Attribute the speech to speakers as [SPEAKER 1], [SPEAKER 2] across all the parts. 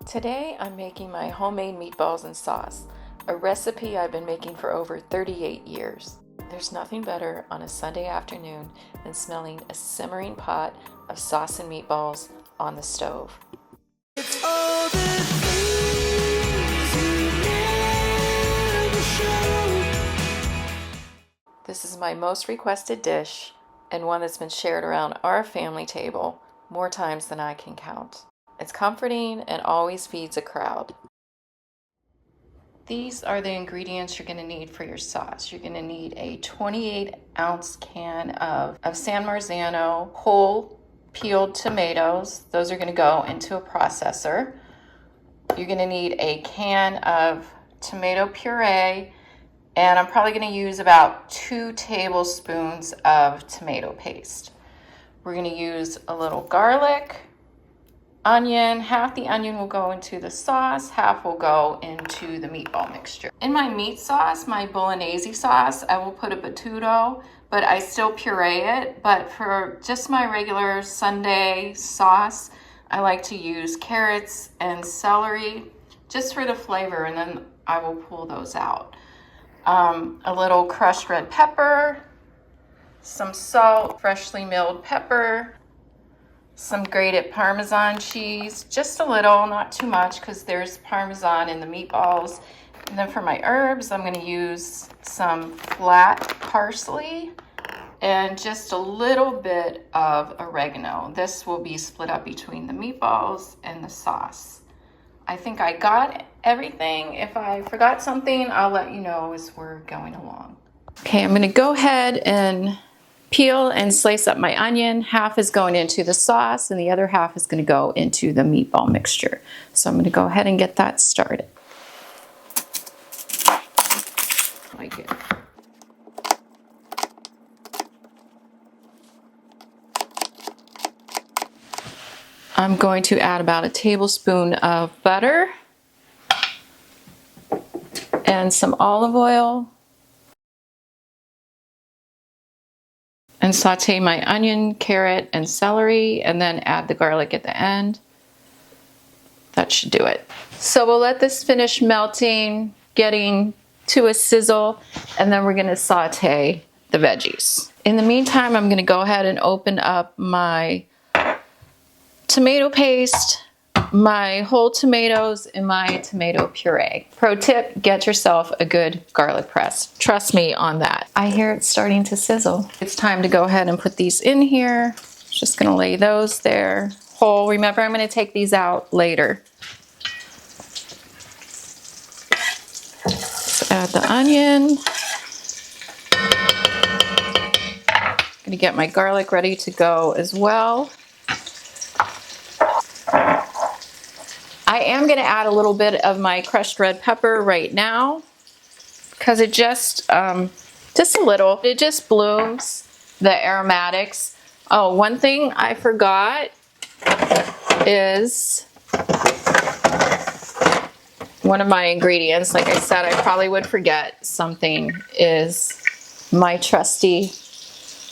[SPEAKER 1] Today I'm making my homemade meatballs and sauce, a recipe I've been making for over 38 years. There's nothing better on a Sunday afternoon than smelling a simmering pot of sauce and meatballs on the stove. It's all the things you never show. This is my most requested dish and one that's been shared around our family table more times than I can count. It's comforting and always feeds a crowd. These are the ingredients you're going to need for your sauce. You're going to need a 28-ounce can of San Marzano whole peeled tomatoes. Those are going to go into a processor. You're going to need a can of tomato puree, and I'm probably going to use about 2 tablespoons of tomato paste. We're going to use a little garlic, onion. Half the onion will go into the sauce, half will go into the meatball mixture. In my meat sauce, my bolognese sauce, I will put a battuto, but I still puree it. But for just my regular Sunday sauce, I like to use carrots and celery just for the flavor, and then I will pull those out. A little crushed red pepper, some salt, freshly milled pepper, some grated Parmesan cheese, just a little, not too much, because there's Parmesan in the meatballs. And then for my herbs, I'm going to use some flat parsley and just a little bit of oregano. This will be split up between the meatballs and the sauce. I think I got everything. If I forgot something, I'll let you know as we're going along. Okay, I'm going to go ahead and peel and slice up my onion. Half is going into the sauce and the other half is going to go into the meatball mixture. So I'm going to go ahead and get that started. I'm going to add about a tablespoon of butter and some olive oil, and saute my onion, carrot, and celery, and then add the garlic at the end. That should do it. So we'll let this finish melting, getting to a sizzle, and then we're going to saute the veggies. In the meantime, I'm going to go ahead and open up my tomato paste, my whole tomatoes, and my tomato puree. Pro tip, get yourself a good garlic press. Trust me on that. I hear it starting to sizzle. It's time to go ahead and put these in here. Just gonna lay those there whole. Remember, I'm gonna take these out later. Let's add the onion. I'm gonna get my garlic ready to go as well. I am going to add a little bit of my crushed red pepper right now because it just a little, it just blooms the aromatics. Oh, one thing I forgot is one of my ingredients. Like I said, I probably would forget something, is my trusty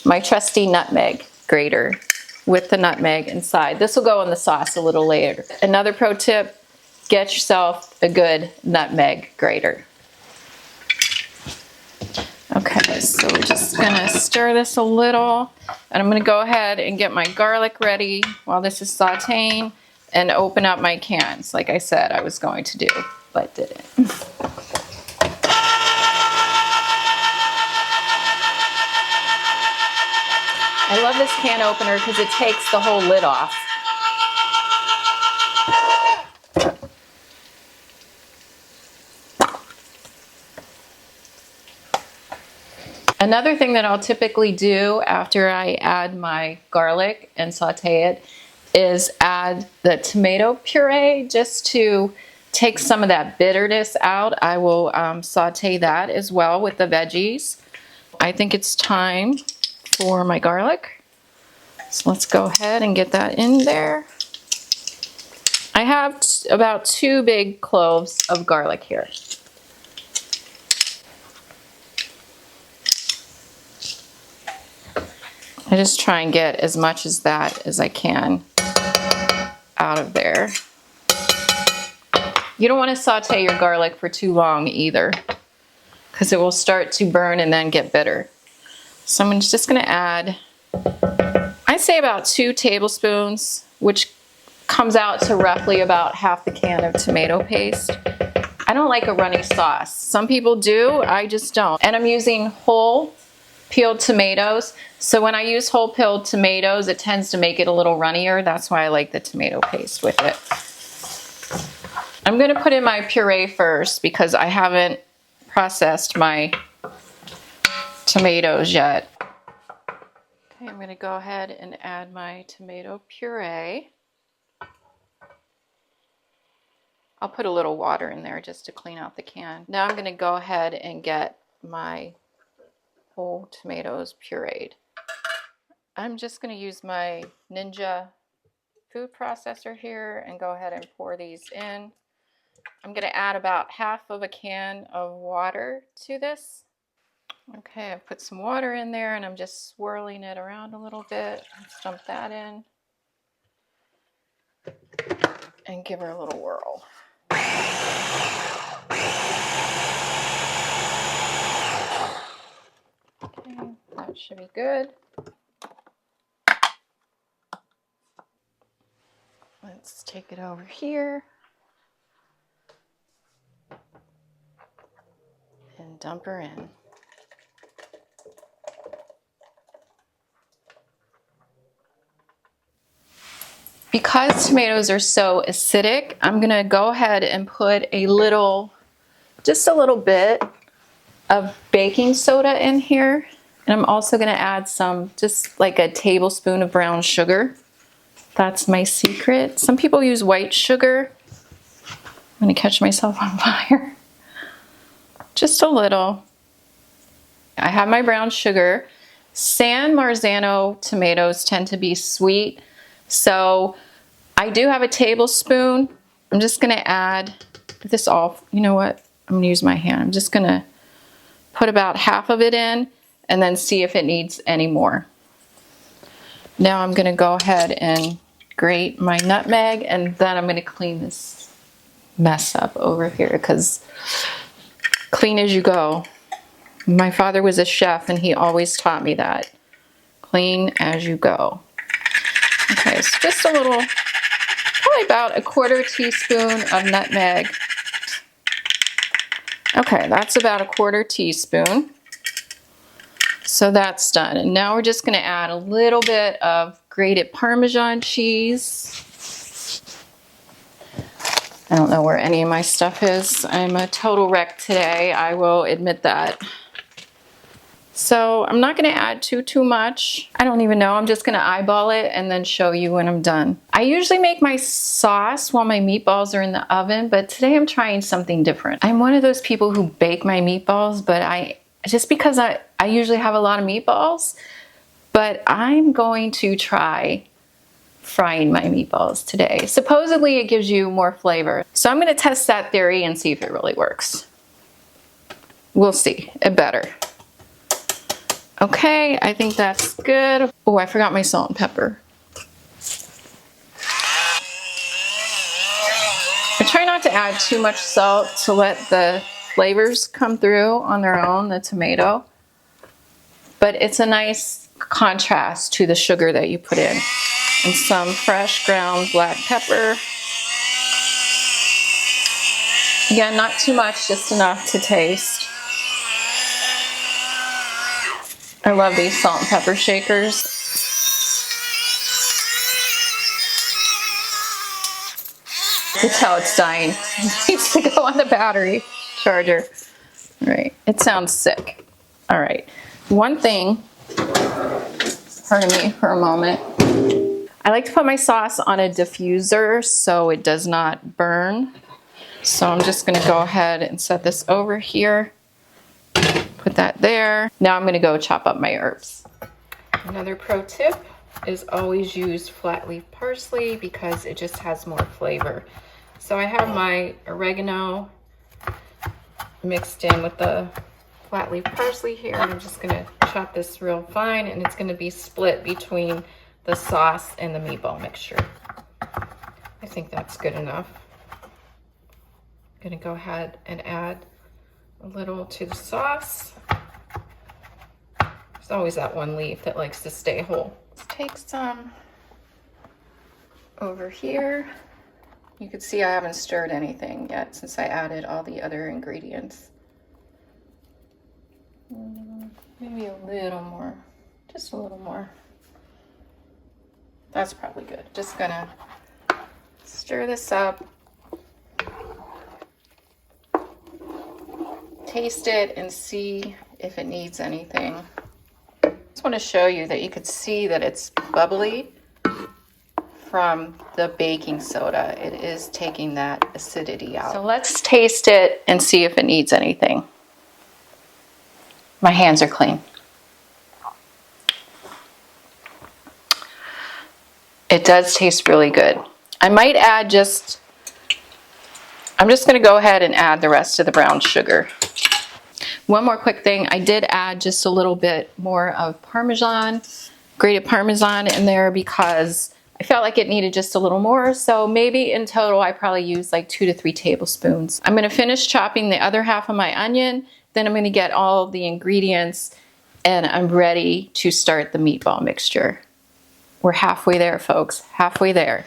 [SPEAKER 1] nutmeg grater with the nutmeg inside. This will go in the sauce a little later. Another pro tip, get yourself a good nutmeg grater. Okay, so we're just gonna stir this a little, and I'm gonna go ahead and get my garlic ready while this is sauteing and open up my cans like I said I was going to do, but didn't. I love this can opener because it takes the whole lid off. Another thing that I'll typically do after I add my garlic and saute it is add the tomato puree just to take some of that bitterness out. I will saute that as well with the veggies. I think it's time for my garlic. So let's go ahead and get that in there. I have about 2 big cloves of garlic here. I just try and get as much as that as I can out of there. You don't want to saute your garlic for too long either, because it will start to burn and then get bitter. So I'm just going to add, I say about 2 tablespoons, which comes out to roughly about half the can of tomato paste. I don't like a runny sauce. Some people do, I just don't. And I'm using whole peeled tomatoes. So when I use whole peeled tomatoes, it tends to make it a little runnier. That's why I like the tomato paste with it. I'm gonna put in my puree first because I haven't processed my tomatoes yet. Okay, I'm gonna go ahead and add my tomato puree. I'll put a little water in there just to clean out the can. Now I'm gonna go ahead and get my whole tomatoes pureed. I'm just gonna use my Ninja food processor here and go ahead and pour these in. I'm gonna add about half of a can of water to this. Okay, I've put some water in there and I'm just swirling it around a little bit. Dump that in and give her a little whirl. Okay, that should be good. Let's take it over here and dump her in. Because tomatoes are so acidic, I'm gonna go ahead and put just a little bit of baking soda in here. And I'm also gonna add just like a tablespoon of brown sugar. That's my secret. Some people use white sugar. I'm gonna catch myself on fire. Just a little. I have my brown sugar. San Marzano tomatoes tend to be sweet, so I do have a tablespoon. I'm just gonna add this all, you know what? I'm gonna use my hand. I'm just gonna put about half of it in and then see if it needs any more. Now I'm gonna go ahead and grate my nutmeg, and then I'm gonna clean this mess up over here, because clean as you go. My father was a chef and he always taught me that. Clean as you go. Okay, so just a little, probably about 1/4 teaspoon of nutmeg. Okay, that's about 1/4 teaspoon. So that's done. And now we're just gonna add a little bit of grated Parmesan cheese. I don't know where any of my stuff is. I'm a total wreck today, I will admit that. So I'm not gonna add too much. I don't even know, I'm just gonna eyeball it and then show you when I'm done. I usually make my sauce while my meatballs are in the oven, but today I'm trying something different. I'm one of those people who bake my meatballs, but just because I usually have a lot of meatballs, but I'm going to try frying my meatballs today. Supposedly it gives you more flavor. So I'm gonna test that theory and see if it really works. We'll see, it better. Okay, I think that's good. Oh, I forgot my salt and pepper. I try not to add too much salt to let the flavors come through on their own, the tomato. But it's a nice contrast to the sugar that you put in. And some fresh ground black pepper. Again, not too much, just enough to taste. I love these salt and pepper shakers. You can tell it's dying. It needs to go on the battery charger. All right, it sounds sick. All right, one thing, pardon me for a moment. I like to put my sauce on a diffuser so it does not burn. So I'm just gonna go ahead and set this over here. Put that there. Now I'm gonna go chop up my herbs. Another pro tip is always use flat leaf parsley because it just has more flavor. So I have my oregano mixed in with the flat leaf parsley here, and I'm just gonna chop this real fine, and it's gonna be split between the sauce and the meatball mixture. I think that's good enough. gonna go ahead and add a little to the sauce. There's always that one leaf that likes to stay whole. Let's take some over here. You can see I haven't stirred anything yet since I added all the other ingredients. Maybe a little more, just a little more. That's probably good. Just gonna stir this up. Taste it and see if it needs anything. I just want to show you that you could see that it's bubbly from the baking soda. It is taking that acidity out. So let's taste it and see if it needs anything. My hands are clean. It does taste really good. I might add I'm just going to go ahead and add the rest of the brown sugar. One more quick thing, I did add just a little bit more of Parmesan, grated Parmesan in there because I felt like it needed just a little more. So maybe in total, I probably used like 2 to 3 tablespoons. I'm going to finish chopping the other half of my onion. Then I'm going to get all the ingredients and I'm ready to start the meatball mixture. We're halfway there, folks, halfway there.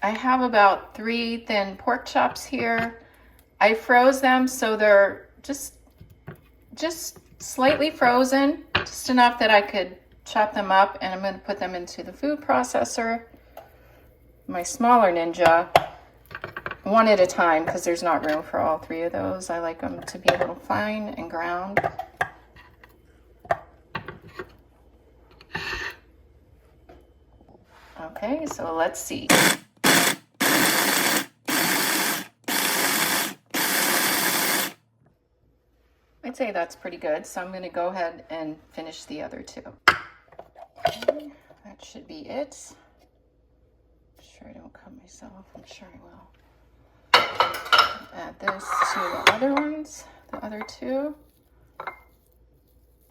[SPEAKER 1] I have about 3 thin pork chops here. I froze them so they're just slightly frozen, just enough that I could chop them up, and I'm going to put them into the food processor. My smaller Ninja, one at a time because there's not room for all 3 of those. I like them to be a little fine and ground. Okay, so let's see. I'd say that's pretty good, so I'm going to go ahead and finish the other 2. Okay, that should be it. I'm sure I don't cut myself. I'm sure I will. Add this to the other ones, the other 2.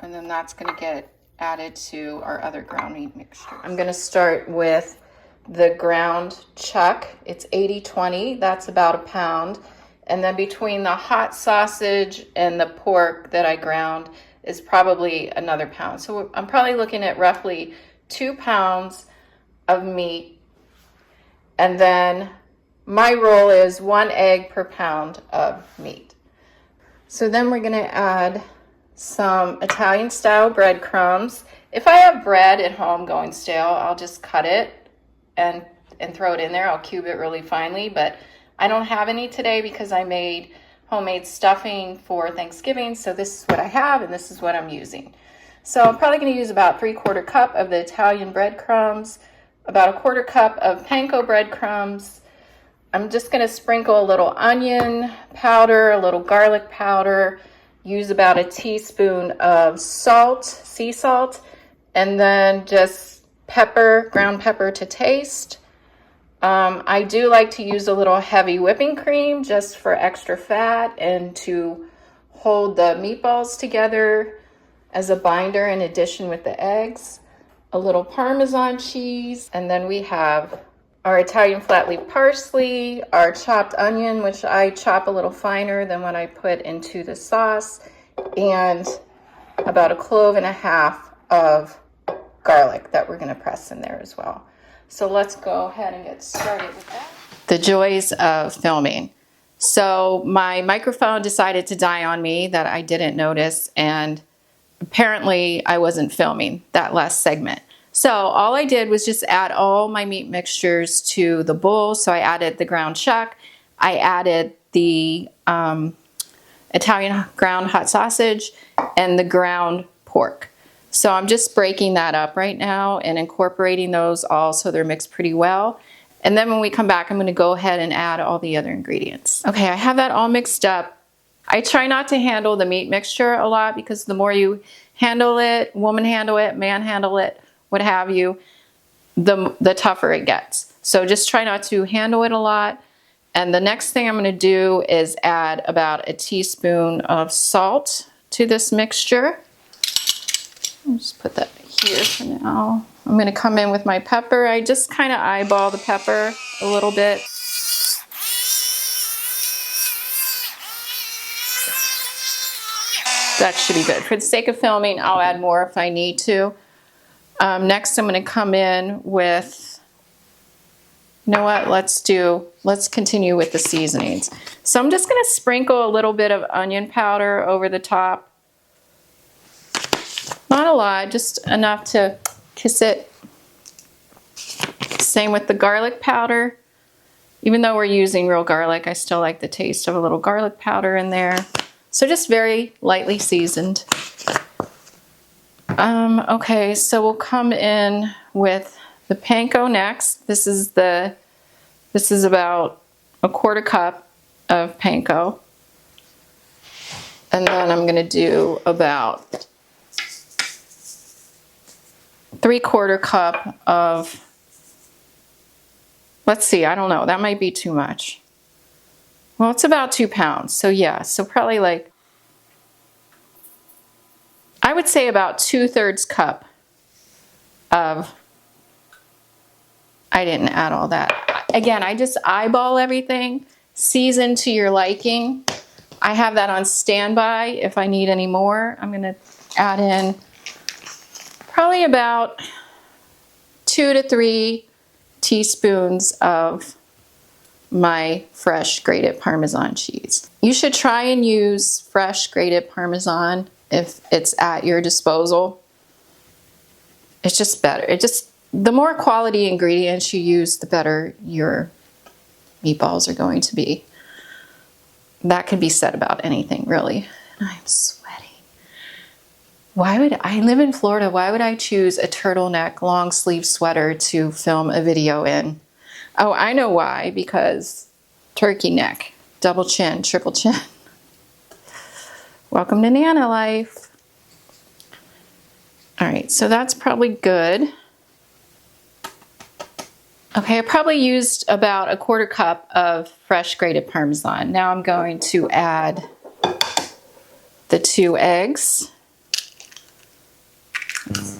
[SPEAKER 1] And then that's going to get added to our other ground meat mixture. I'm going to start with the ground chuck. It's 80-20. That's about a pound. And then between the hot sausage and the pork that I ground is probably another pound. So I'm probably looking at roughly 2 pounds of meat. And then my rule is 1 egg per pound of meat. So then we're going to add some Italian style breadcrumbs. If I have bread at home going stale, I'll just cut it and throw it in there. I'll cube it really finely, but I don't have any today because I made homemade stuffing for Thanksgiving. So this is what I have and this is what I'm using. So I'm probably going to use about 3/4 cup of the Italian breadcrumbs, about 1/4 cup of panko breadcrumbs. I'm just going to sprinkle a little onion powder, a little garlic powder, use about a teaspoon of salt, sea salt, and then just pepper, ground pepper to taste. I do like to use a little heavy whipping cream just for extra fat and to hold the meatballs together as a binder in addition with the eggs. A little Parmesan cheese, and then we have our Italian flat leaf parsley, our chopped onion, which I chop a little finer than what I put into the sauce, and about 1.5 cloves of garlic that we're going to press in there as well. So let's go ahead and get started with that. The joys of filming. So my microphone decided to die on me that I didn't notice, and apparently I wasn't filming that last segment. So all I did was just add all my meat mixtures to the bowl. So I added the ground chuck, I added the Italian ground hot sausage, and the ground pork. So I'm just breaking that up right now and incorporating those all so they're mixed pretty well. And then when we come back, I'm going to go ahead and add all the other ingredients. Okay, I have that all mixed up. I try not to handle the meat mixture a lot because the more you handle it, woman handle it, man handle it, what have you, the tougher it gets. So just try not to handle it a lot. And the next thing I'm going to do is add about a teaspoon of salt to this mixture. I'll just put that here for now. I'm going to come in with my pepper. I just kind of eyeball the pepper a little bit. That should be good. For the sake of filming, I'll add more if I need to. Next, I'm going to come in with, you know what, let's continue with the seasonings. So I'm just going to sprinkle a little bit of onion powder over the top. Not a lot, just enough to kiss it. Same with the garlic powder. Even though we're using real garlic, I still like the taste of a little garlic powder in there. So just very lightly seasoned. Okay, so we'll come in with the panko next. This is about a 1/4 cup of panko. And then I'm gonna do about 3/4 cup of, let's see, I don't know, that might be too much. Well, it's about 2 pounds, so yeah, so probably like, I would say about 2/3 cup of, I didn't add all that. Again, I just eyeball everything, season to your liking. I have that on standby if I need any more. I'm gonna add in probably about 2 to 3 teaspoons of my fresh grated Parmesan cheese. You should try and use fresh grated Parmesan if it's at your disposal. It's just better. The more quality ingredients you use, the better your meatballs are going to be. That could be said about anything, really. I'm sweating. I live in Florida, why would I choose a turtleneck long sleeve sweater to film a video in? Oh, I know why, because turkey neck, double chin, triple chin. Welcome to Nana life. All right, so that's probably good. Okay, I probably used about a 1/4 cup of fresh grated Parmesan. Now I'm going to add the 2 eggs.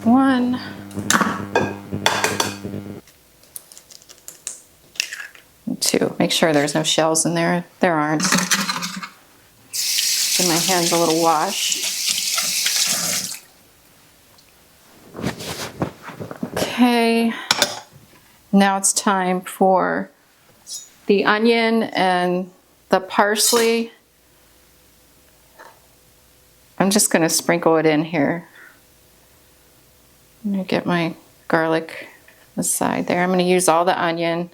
[SPEAKER 1] 1. And 2. Make sure there's no shells in there. There aren't. Give my hands a little wash. Okay. Now it's time for the onion and the parsley. I'm just going to sprinkle it in here. I'm going to get my garlic aside there. I'm going to use all the onion.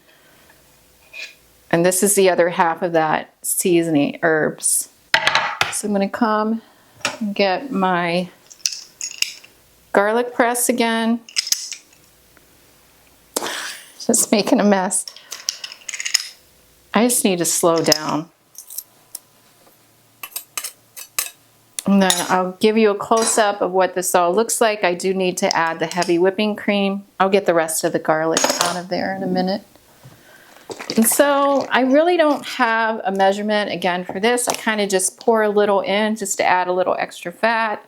[SPEAKER 1] And this is the other half of that seasoning herbs. So I'm going to come and get my garlic press again. Just making a mess. I just need to slow down. And then I'll give you a close-up of what this all looks like. I do need to add the heavy whipping cream. I'll get the rest of the garlic out of there in a minute. And so I really don't have a measurement again for this. I kind of just pour a little in just to add a little extra fat,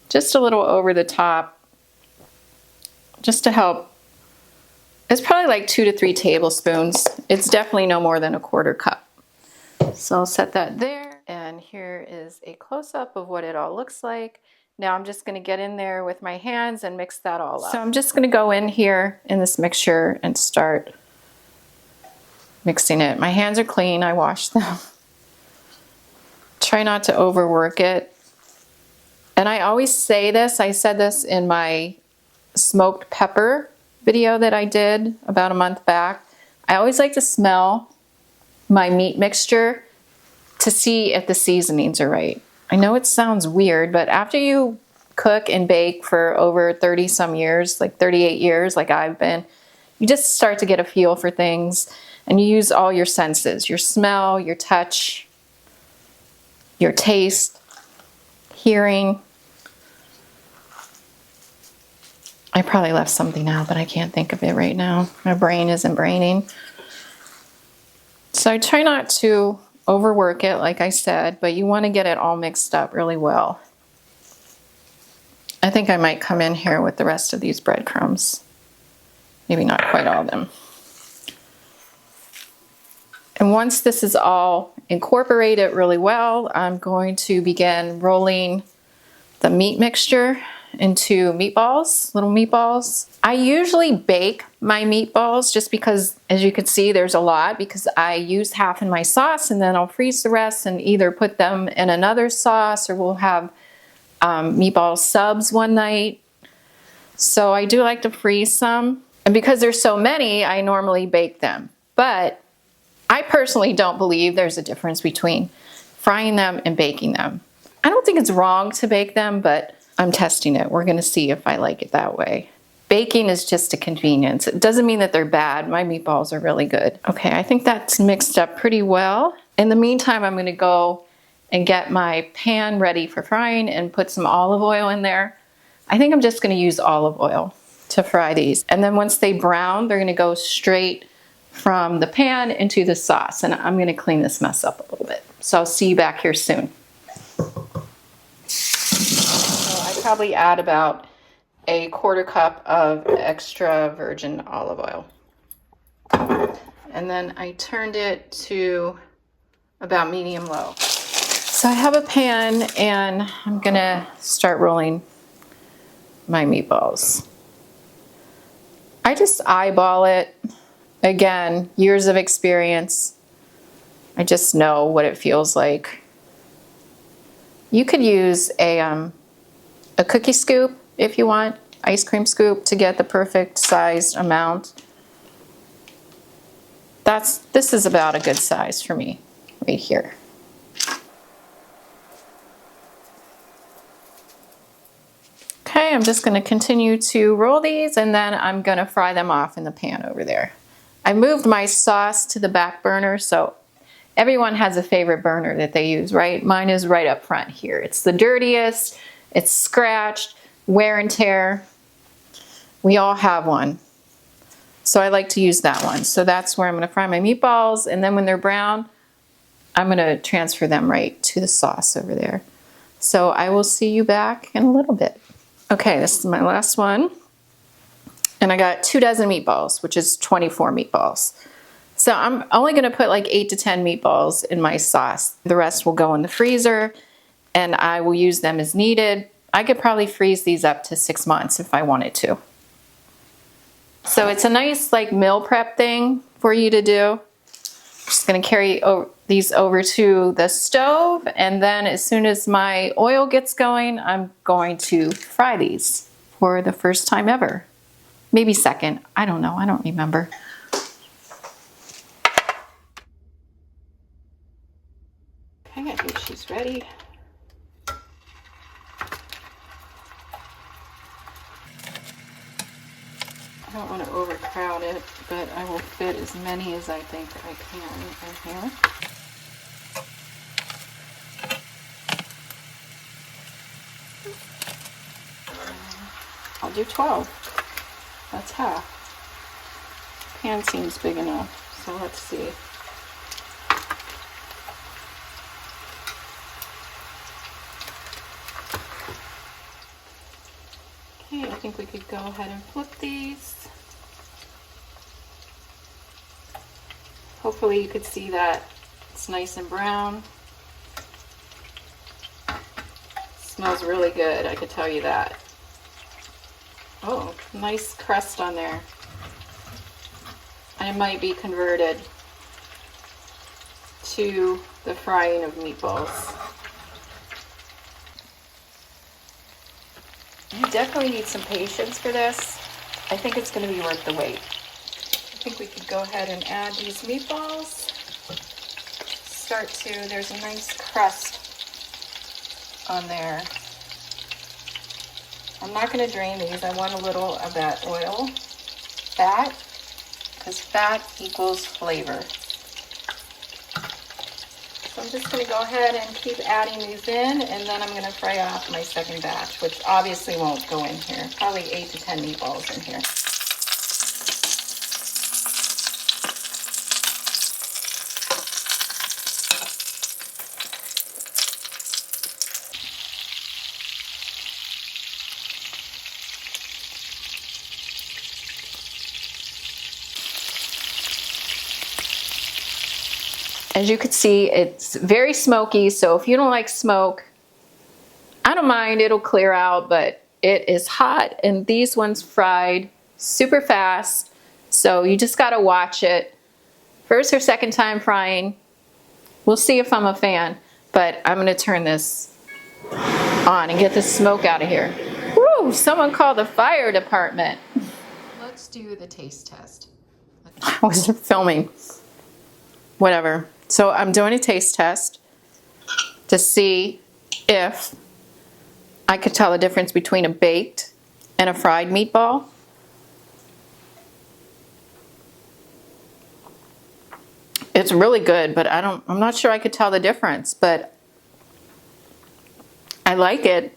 [SPEAKER 1] just a little over the top, just to help. It's probably like 2 to 3 tablespoons. It's definitely no more than a 1/4 cup. So I'll set that there. And here is a close-up of what it all looks like. Now I'm just going to get in there with my hands and mix that all up. So I'm just going to go in here in this mixture and start mixing it. My hands are clean. I washed them. Try not to overwork it. And I always say this. I said this in my smoked pepper video that I did about a month back. I always like to smell my meat mixture to see if the seasonings are right. I know it sounds weird, but after you cook and bake for over 30 some years, like 38 years like I've been, you just start to get a feel for things and you use all your senses, your smell, your touch, your taste, hearing. I probably left something out, but I can't think of it right now. My brain isn't braining. So I try not to overwork it, like I said, but you want to get it all mixed up really well. I think I might come in here with the rest of these breadcrumbs. Maybe not quite all of them. And once this is all incorporated really well, I'm going to begin rolling the meat mixture into meatballs, little meatballs. I usually bake my meatballs just because, as you can see, there's a lot, because I use half in my sauce and then I'll freeze the rest and either put them in another sauce, or we'll have meatball subs one night. So I do like to freeze some. And because there's so many, I normally bake them. But I personally don't believe there's a difference between frying them and baking them. I don't think it's wrong to bake them, but I'm testing it. We're gonna see if I like it that way. Baking is just a convenience. It doesn't mean that they're bad. My meatballs are really good. Okay, I think that's mixed up pretty well. In the meantime, I'm gonna go and get my pan ready for frying and put some olive oil in there. I think I'm just gonna use olive oil to fry these. And then once they brown, they're gonna go straight from the pan into the sauce. And I'm gonna clean this mess up a little bit. So I'll see you back here soon. Probably add about a 1/4 cup of extra virgin olive oil. And then I turned it to about medium low. So I have a pan and I'm gonna start rolling my meatballs. I just eyeball it. Again, years of experience. I just know what it feels like. You could use a cookie scoop if you want, ice cream scoop, to get the perfect sized amount. This is about a good size for me right here. Okay, I'm just going to continue to roll these and then I'm going to fry them off in the pan over there. I moved my sauce to the back burner, so everyone has a favorite burner that they use, right? Mine is right up front here. It's the dirtiest. It's scratched, wear and tear. We all have one. So I like to use that one. So that's where I'm gonna fry my meatballs, and then when they're brown, I'm gonna transfer them right to the sauce over there. So I will see you back in a little bit. Okay, this is my last one. And I got 2 dozen meatballs, which is 24 meatballs. So I'm only gonna put like 8 to 10 meatballs in my sauce. The rest will go in the freezer, and I will use them as needed. I could probably freeze these up to 6 months if I wanted to. So it's a nice like meal prep thing for you to do. I'm just gonna carry these over to the stove, and then as soon as my oil gets going, I'm going to fry these for the first time ever. Maybe second, I don't know, I don't remember. Okay, I think she's ready. I don't want to overcrowd it, but I will fit as many as I think I can in here. I'll do 12. That's half. Pan seems big enough, so let's see. Okay, I think we could go ahead and flip these. Hopefully you could see that it's nice and brown. Smells really good, I could tell you that. Oh, nice crust on there. I might be converted to the frying of meatballs. You definitely need some patience for this. I think it's going to be worth the wait. I think we could go ahead and add these meatballs. There's a nice crust on there. I'm not going to drain these. I want a little of that oil, fat, because fat equals flavor. So I'm just going to go ahead and keep adding these in, and then I'm going to fry off my second batch, which obviously won't go in here. Probably 8 to 10 meatballs in here. As you can see, it's very smoky, so if you don't like smoke, I don't mind, it'll clear out, but it is hot, and these ones fried super fast, so you just gotta watch it. First or second time frying, we'll see if I'm a fan, but I'm gonna turn this on and get the smoke out of here. Woo, someone called the fire department. Let's do the taste test. I was filming. Whatever. So I'm doing a taste test to see if I could tell the difference between a baked and a fried meatball. It's really good, but I'm not sure I could tell the difference, but I like it.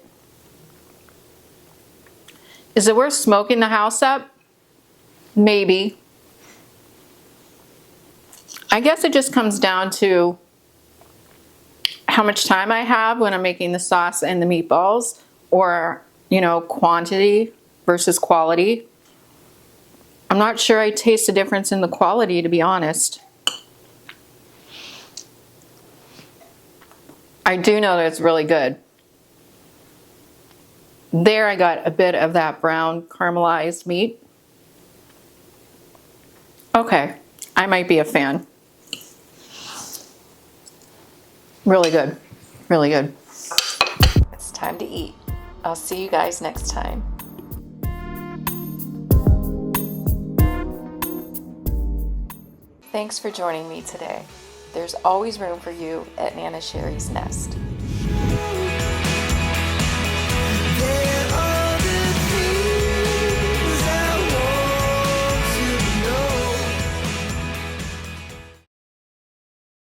[SPEAKER 1] Is it worth smoking the house up? Maybe. I guess it just comes down to how much time I have when I'm making the sauce and the meatballs, or, you know, quantity versus quality. I'm not sure I taste a difference in the quality, to be honest. I do know that it's really good. There I got a bit of that brown caramelized meat. Okay, I might be a fan. Really good, really good. It's time to eat. I'll see you guys next time. Thanks for joining me today. There's always room for you at Nana Sherry's Nest.